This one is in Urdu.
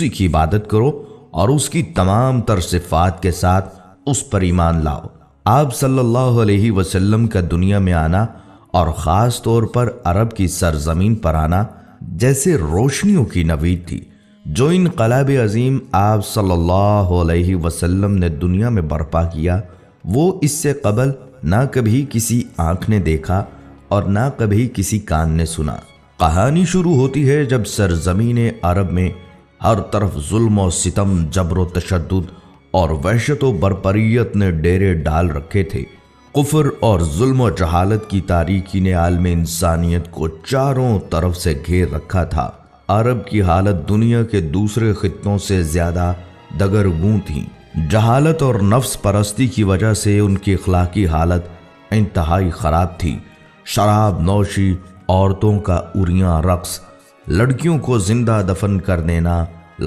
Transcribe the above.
اسی کی عبادت کرو اور اس کی تمام تر صفات کے ساتھ اس پر ایمان لاؤ۔ آپ صلی اللہ علیہ وسلم کا دنیا میں آنا اور خاص طور پر عرب کی سرزمین پر آنا جیسے روشنیوں کی نوید تھی۔ جو انقلاب عظیم آپ صلی اللہ علیہ وسلم نے دنیا میں برپا کیا، وہ اس سے قبل نہ کبھی کسی آنکھ نے دیکھا اور نہ کبھی کسی کان نے سنا۔ کہانی شروع ہوتی ہے جب سرزمین عرب میں ہر طرف ظلم و ستم، جبر و تشدد اور وحشت و بربریت نے ڈیرے ڈال رکھے تھے۔ کفر اور ظلم و جہالت کی تاریکی نے عالم انسانیت کو چاروں طرف سے گھیر رکھا تھا۔ عرب کی حالت دنیا کے دوسرے خطوں سے زیادہ دگرگوں تھی۔ جہالت اور نفس پرستی کی وجہ سے ان کی اخلاقی حالت انتہائی خراب تھی۔ شراب نوشی، عورتوں کا عریاں رقص، لڑکیوں کو زندہ دفن کر دینا،